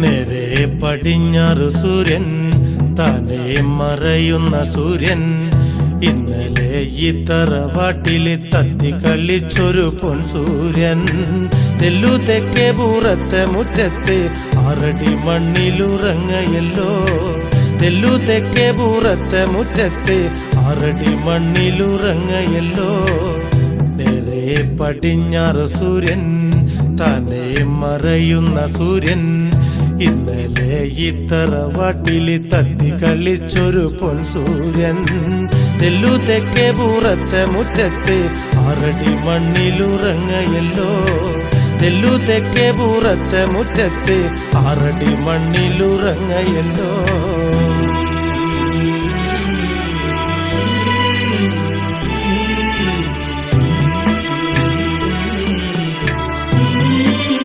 നേരെ പടിഞ്ഞാറ് സൂര്യൻ താനേ മറയുന്ന സൂര്യൻ ഇന്നലെ ഈ തറവാട്ടില് തത്തി കളിച്ചൊരു പൊൻസൂര്യൻ തെല്ലു തെക്കേ പൂറത്തെ മുറ്റത്ത് 6 അടി മണ്ണിലുറങ്ങയല്ലോ തെല്ലു തെക്കേ പൂറത്തെ മുറ്റത്ത് 6 അടി മണ്ണിലുറങ്ങയല്ലോ നേരെ പടിഞ്ഞാറ് സൂര്യൻ താനേ മറയുന്ന സൂര്യൻ ഇന്നലെ ഈ തറവാട്ടില് തത്തി കളിച്ചൊരു പൊൻസൂര്യൻ തെല്ലു തെക്കേ പൂറത്തെ മുറ്റത്ത് 6 അടി മണ്ണിലുറങ്ങയല്ലോ തെല്ലു തെക്കേ പൂറത്തെ മുറ്റത്ത് 6 അടി മണ്ണിലുറങ്ങയല്ലോ